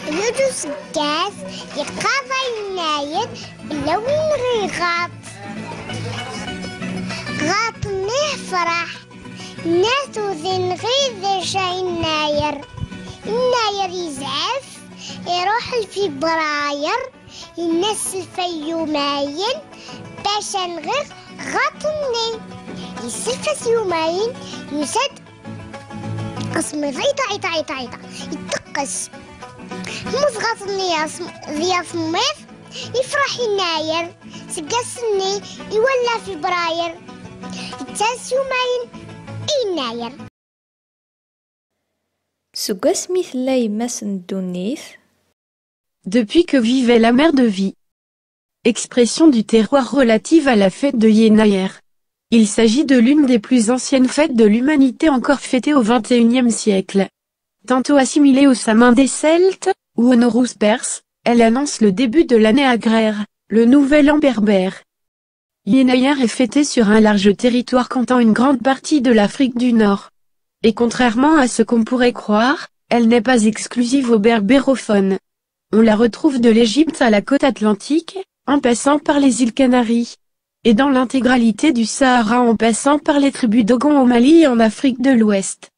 يدوس كاس يقاضى يناير بلا وين غاط غاط فرح الناس وزين غير شاي الناير يزعف يروح الفبراير الناس الفيوماين باش نغير غاطني يسلفس يومين يسد قسم عيطة يتقس موز غاطني ذي صميف يفرح يناير سقسني يولى فبراير يتاس يومين يناير سقاس مثل يماس الدنيث. Depuis que vivait la mère de vie. Expression du terroir relative à la fête de Yenayer. Il s'agit de l'une des plus anciennes fêtes de l'humanité encore fêtée au XXIe siècle. Tantôt assimilée au Samin des Celtes, ou au Norus perse, elle annonce le début de l'année agraire, le nouvel an berbère. Yenayer est fêtée sur un large territoire comptant une grande partie de l'Afrique du Nord. Et contrairement à ce qu'on pourrait croire, elle n'est pas exclusive aux berbérophones. On la retrouve de l'Égypte à la côte atlantique, en passant par les îles Canaries. Et dans l'intégralité du Sahara en passant par les tribus Dogon au Mali et en Afrique de l'Ouest.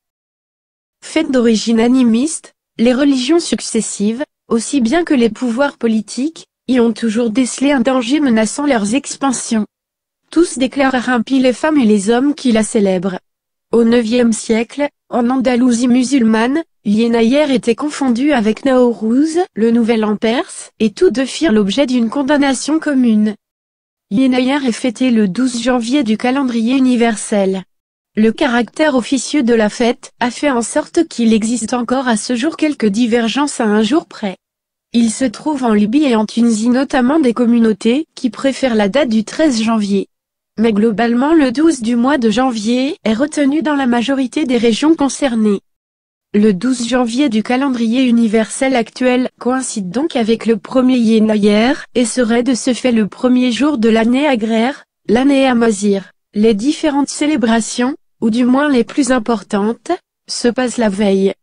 Fête d'origine animiste, les religions successives, aussi bien que les pouvoirs politiques, y ont toujours décelé un danger menaçant leurs expansions. Tous déclarent impie les femmes et les hommes qui la célèbrent. Au IXe siècle, en Andalousie musulmane, Yenayer était confondu avec Nowruz, le nouvel an perse, et tous deux firent l'objet d'une condamnation commune. Yenayer est fêté le 12 janvier du calendrier universel. Le caractère officieux de la fête a fait en sorte qu'il existe encore à ce jour quelques divergences à un jour près. Il se trouve en Libye et en Tunisie notamment des communautés qui préfèrent la date du 13 janvier. Mais globalement le 12 du mois de janvier est retenu dans la majorité des régions concernées. Le 12 janvier du calendrier universel actuel coïncide donc avec le premier Yenayer et serait de ce fait le premier jour de l'année agraire, l'année amazigh. Les différentes célébrations, ou du moins les plus importantes, se passent la veille.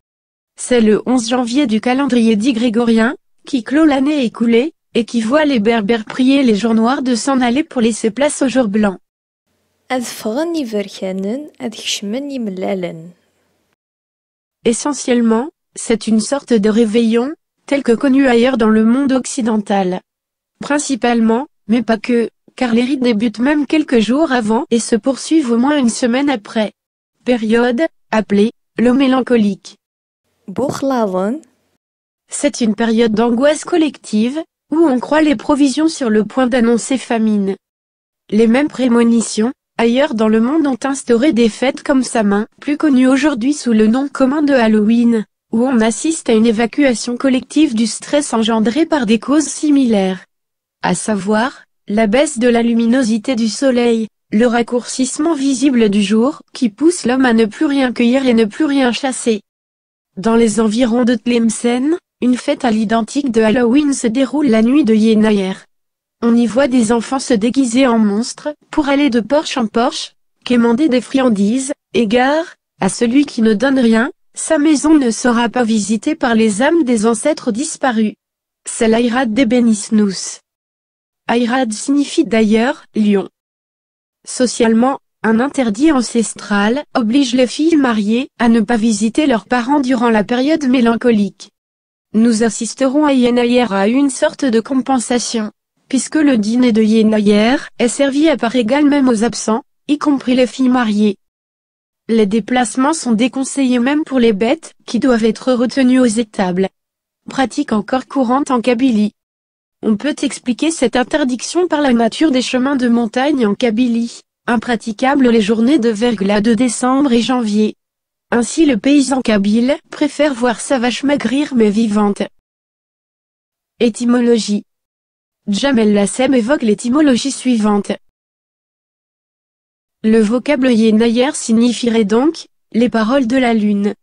C'est le 11 janvier du calendrier dit grégorien, qui clôt l'année écoulée, et qui voit les berbères prier les jours noirs de s'en aller pour laisser place aux jours blancs. Essentiellement, c'est une sorte de réveillon, tel que connu ailleurs dans le monde occidental. Principalement, mais pas que, car les rites débutent même quelques jours avant et se poursuivent au moins une semaine après. Période, appelée, le mélancolique. C'est une période d'angoisse collective, où on croit les provisions sur le point d'annoncer famine. Les mêmes prémonitions, ailleurs dans le monde ont instauré des fêtes comme Samin, plus connues aujourd'hui sous le nom commun de Halloween, où on assiste à une évacuation collective du stress engendré par des causes similaires. À savoir, la baisse de la luminosité du soleil, le raccourcissement visible du jour, qui pousse l'homme à ne plus rien cueillir et ne plus rien chasser. Dans les environs de Tlemcen, une fête à l'identique de Halloween se déroule la nuit de Yenayer. On y voit des enfants se déguiser en monstres, pour aller de porche en porche, quémander des friandises, et gare, à celui qui ne donne rien, sa maison ne sera pas visitée par les âmes des ancêtres disparus. C'est l'Ayrad d'Ebenisnous. Ayrad signifie d'ailleurs, lion. Socialement, un interdit ancestral oblige les filles mariées à ne pas visiter leurs parents durant la période mélancolique. Nous assisterons à Yenayer à une sorte de compensation, puisque le dîner de Yenayer est servi à part égale même aux absents, y compris les filles mariées. Les déplacements sont déconseillés même pour les bêtes, qui doivent être retenues aux étables. Pratique encore courante en Kabylie. On peut expliquer cette interdiction par la nature des chemins de montagne en Kabylie, impraticables les journées de verglas de décembre et janvier. Ainsi le paysan kabyle préfère voir sa vache maigrir mais vivante. Étymologie. Djamel Lassem évoque l'étymologie suivante. Le vocable Yenayer signifierait donc « les paroles de la lune ».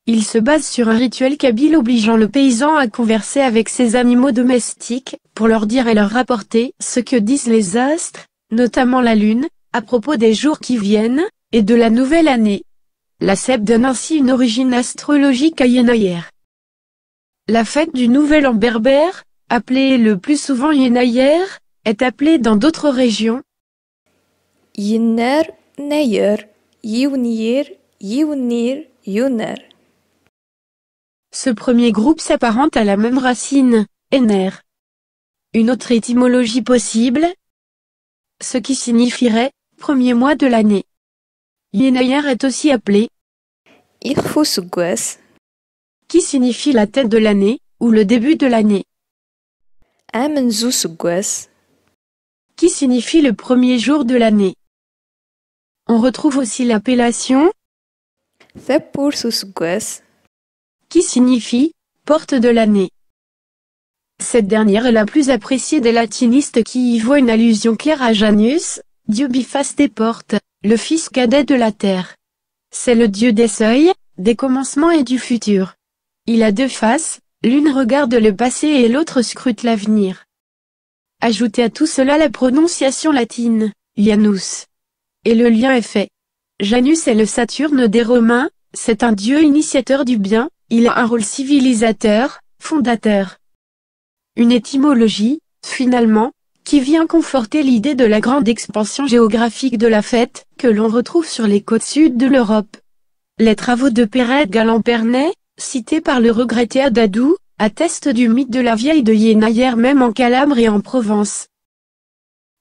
Il se base sur un rituel kabyle obligeant le paysan à converser avec ses animaux domestiques, pour leur dire et leur rapporter ce que disent les astres, notamment la lune, à propos des jours qui viennent, et de la nouvelle année. La Seb donne ainsi une origine astrologique à Yenayer. La fête du Nouvel An berbère, appelée le plus souvent Yenayer, est appelée dans d'autres régions ينار ناير يونير يونير يونر. Ce premier groupe s'apparente à la même racine, ener. Une autre étymologie possible, ce qui signifierait premier mois de l'année. Yenayer est aussi appelé, يخفو سقواس qui signifie la tête de l'année, ou le début de l'année, آمن زو سقواس qui signifie le premier jour de l'année. On retrouve aussi l'appellation, ثبور سو سقواس qui signifie porte de l'année. Cette dernière est la plus appréciée des latinistes qui y voient une allusion claire à Janus, dieu biface des portes, le fils cadet de la terre. C'est le dieu des seuils, des commencements et du futur. Il a deux faces, l'une regarde le passé et l'autre scrute l'avenir. Ajoutez à tout cela la prononciation latine, Janus. Et le lien est fait. Janus est le Saturne des Romains, c'est un dieu initiateur du bien, il a un rôle civilisateur, fondateur. Une étymologie, finalement, qui vient conforter l'idée de la grande expansion géographique de la fête, que l'on retrouve sur les côtes sud de l'Europe. Les travaux de Pérez Galant-Pernay, cités par le regretté Adadou, attestent du mythe de la vieille de Yenayer même en Calabre et en Provence.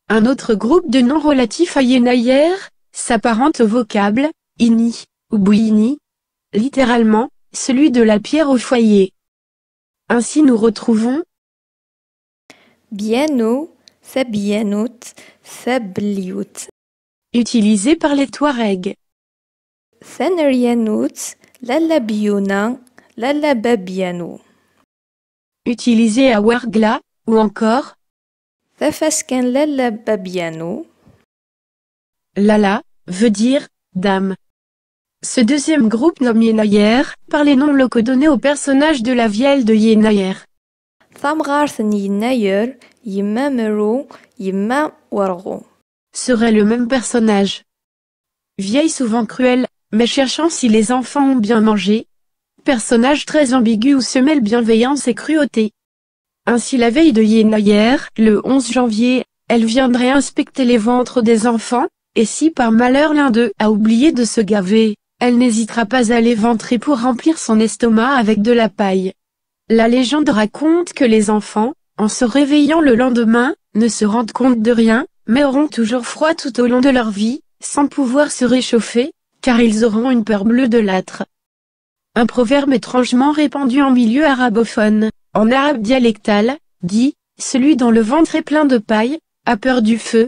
Un autre groupe de noms relatifs à Yenayer, s'apparente au vocable, ini, ou bouini, littéralement, celui de la pierre au foyer. Ainsi nous retrouvons بيانو ثبيانوت ثبليوت utilisé par les Touaregs, ثنريانوت لالا بيونا لالا بابيانو utilisé à Ouargla, ou encore ثفسكن لالا بابيانو. Lala, veut dire dame. Ce deuxième groupe nomme Yenayer, par les noms locaux donnés aux personnages de la vielle de Yenayer. ثمغارثن يناير يما مرو يما ورغو. Serait le même personnage. Vieille souvent cruelle, mais cherchant si les enfants ont bien mangé. Personnage très ambigu où se mêlent bienveillance et cruauté. Ainsi la veille de Yenayer, le 11 janvier, elle viendrait inspecter les ventres des enfants, et si par malheur l'un d'eux a oublié de se gaver, elle n'hésitera pas à l'éventrer pour remplir son estomac avec de la paille. La légende raconte que les enfants, en se réveillant le lendemain, ne se rendent compte de rien, mais auront toujours froid tout au long de leur vie, sans pouvoir se réchauffer, car ils auront une peur bleue de l'âtre. Un proverbe étrangement répandu en milieu arabophone, en arabe dialectal, dit « Celui dont le ventre est plein de paille, a peur du feu ».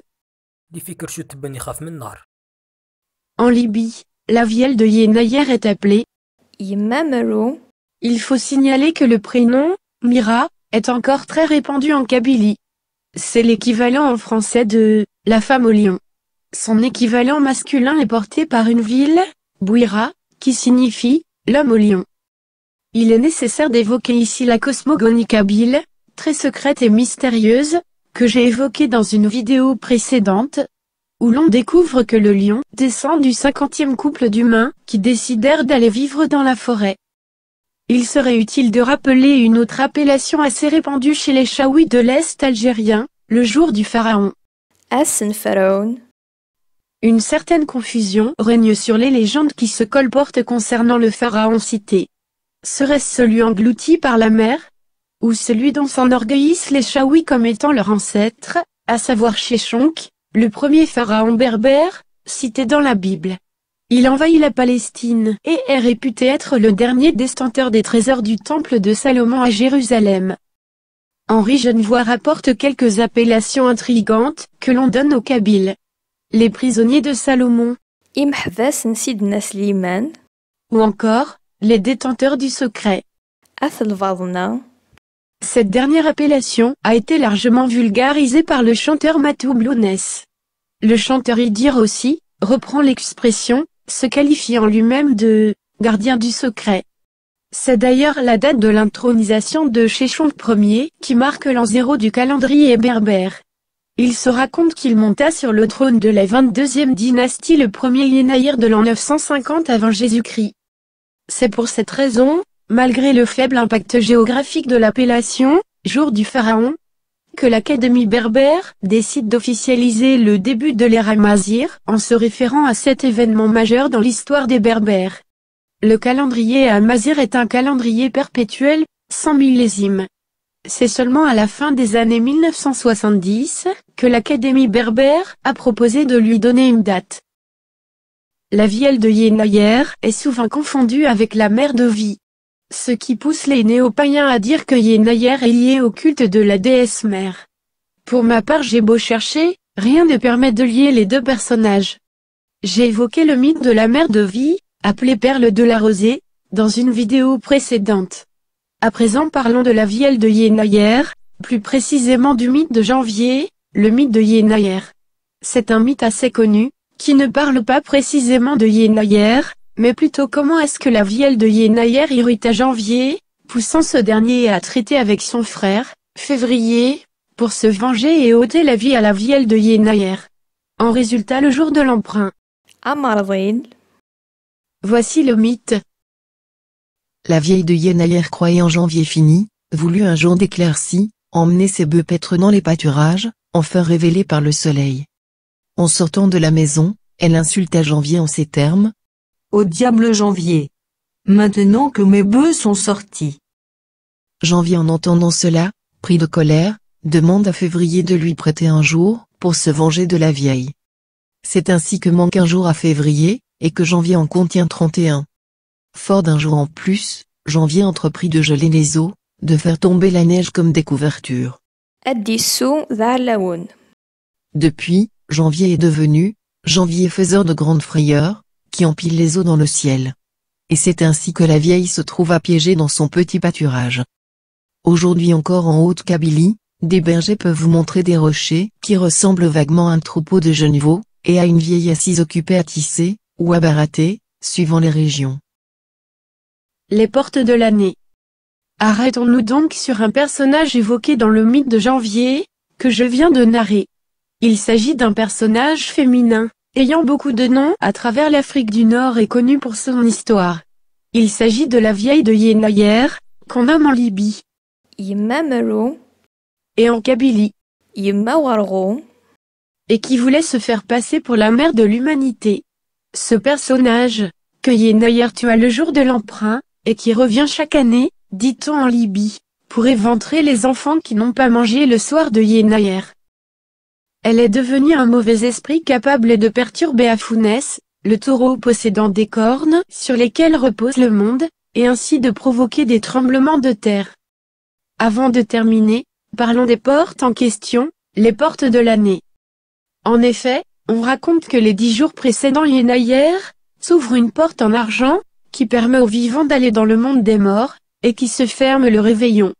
En Libye, la vielle de Yenayer est appelée يما مرو. Il faut signaler que le prénom, Mira, est encore très répandu en Kabylie. C'est l'équivalent en français de « la femme au lion ». Son équivalent masculin est porté par une ville, Bouira, qui signifie « l'homme au lion ». Il est nécessaire d'évoquer ici la cosmogonie kabyle, très secrète et mystérieuse, que j'ai évoquée dans une vidéo précédente, où l'on découvre que le lion descend du 50e couple d'humains qui décidèrent d'aller vivre dans la forêt. Il serait utile de rappeler une autre appellation assez répandue chez les Chaouis de l'Est algérien, le jour du pharaon. أسن فرعون. Une certaine confusion règne sur les légendes qui se colportent concernant le pharaon cité. Serait-ce celui englouti par la mer? Ou celui dont s'enorgueillissent les Chaouis comme étant leur ancêtre, à savoir Sheshonq, le premier pharaon berbère, cité dans la Bible? Il envahit la Palestine et est réputé être le dernier détenteur des trésors du temple de Salomon à Jérusalem. Henri Genevoix rapporte quelques appellations intrigantes que l'on donne aux Kabyles. Les prisonniers de Salomon, إمحباس سيدنا سليمان. ou encore, les détenteurs du secret. أثلفظنا. Cette dernière appellation a été largement vulgarisée par le chanteur Matou Blounès. Le chanteur Idir aussi, reprend l'expression, se qualifiant lui-même de « gardien du secret ». C'est d'ailleurs la date de l'intronisation de Sheshonq Ier qui marque l'an 0 du calendrier berbère. Il se raconte qu'il monta sur le trône de la 22e dynastie le premier Yenayer de l'an 950 avant Jésus-Christ. C'est pour cette raison malgré le faible impact géographique de l'appellation « Jour du Pharaon », que l'Académie berbère décide d'officialiser le début de l'ère Amazigh en se référant à cet événement majeur dans l'histoire des Berbères. Le calendrier Amazigh est un calendrier perpétuel, sans millésime. C'est seulement à la fin des années 1970 que l'Académie berbère a proposé de lui donner une date. La vielle de Yenayer est souvent confondue avec la mère de Vie, ce qui pousse les néo-païens à dire que Yenayer est lié au culte de la déesse mère. Pour ma part, j'ai beau chercher, rien ne permet de lier les deux personnages. J'ai évoqué le mythe de la mère de Vie, appelée Perle de la Rosée, dans une vidéo précédente. À présent parlons de la vielle de Yenayer, plus précisément du mythe de Janvier, le mythe de Yenayer. C'est un mythe assez connu, qui ne parle pas précisément de Yenayer, mais plutôt comment est-ce que la vielle de Yenayer irrita Janvier, poussant ce dernier à traiter avec son frère, Février, pour se venger et ôter la vie à la vielle de Yenayer. En résultat le jour de l'emprunt. Amarvin. Voici le mythe. La vieille de Yenayer croyait en janvier fini, voulut un jour d'éclaircie, emmener ses bœufs paître dans les pâturages, enfin révélés par le soleil. En sortant de la maison, elle insulta Janvier en ces termes. Au diable Janvier! Maintenant que mes bœufs sont sortis. Janvier en entendant cela, pris de colère, demande à Février de lui prêter un jour, pour se venger de la vieille. C'est ainsi que manque un jour à Février, et que Janvier en contient 31. Fort d'un jour en plus, Janvier entreprit de geler les eaux, de faire tomber la neige comme des couvertures. Adissou Zalaoun. Depuis, Janvier est devenu, Janvier faiseur de grandes frayeurs, qui empile les eaux dans le ciel. Et c'est ainsi que la vieille se trouva piégée dans son petit pâturage. Aujourd'hui encore en Haute-Kabylie, des bergers peuvent vous montrer des rochers qui ressemblent vaguement à un troupeau de jeunes veaux, et à une vieille assise occupée à tisser, ou à barater, suivant les régions. Les portes de l'année. Arrêtons-nous donc sur un personnage évoqué dans le mythe de Janvier, que je viens de narrer. Il s'agit d'un personnage féminin, ayant beaucoup de noms à travers l'Afrique du Nord et connu pour son histoire. Il s'agit de la vieille de Yenayer, qu'on nomme en Libye, Yimamaru. et en Kabylie, Yimawargo. et qui voulait se faire passer pour la mère de l'humanité. Ce personnage, que Yenayer tua le jour de l'emprunt, et qui revient chaque année, dit-on en Libye, pour éventrer les enfants qui n'ont pas mangé le soir de Yenayer. Elle est devenue un mauvais esprit capable de perturber Afounès, le taureau possédant des cornes sur lesquelles repose le monde, et ainsi de provoquer des tremblements de terre. Avant de terminer, parlons des portes en question, les portes de l'année. En effet, on raconte que les 10 jours précédant Yenayer, s'ouvre une porte en argent, qui permet aux vivants d'aller dans le monde des morts, et qui se ferme le réveillon.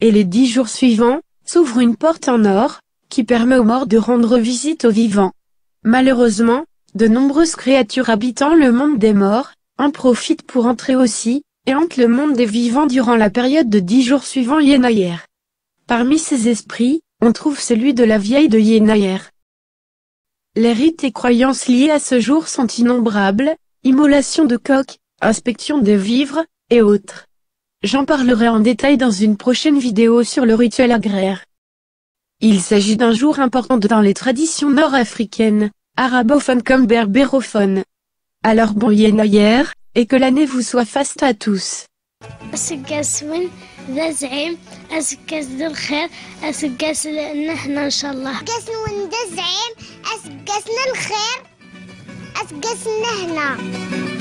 Et les 10 jours suivants, s'ouvre une porte en or, qui permet aux morts de rendre visite aux vivants. Malheureusement, de nombreuses créatures habitant le monde des morts, en profitent pour entrer aussi, et hantent le monde des vivants durant la période de 10 jours suivant Yenayer. Parmi ces esprits, on trouve celui de la vieille de Yenayer. Les rites et croyances liés à ce jour sont innombrables, immolation de coqs, inspection des vivres, et autres. J'en parlerai en détail dans une prochaine vidéo sur le rituel agraire. Il s'agit d'un jour important dans les traditions nord-africaines, arabophones comme berbérophones. Alors bon Yenayer, et que l'année vous soit faste à tous. أسقاسون ذا زعيم أسقاس ذا الخير أسقاس نحن إن شاء الله أسقاسون ذا زعيم أسقاسنا الخير أسقاسنا هنا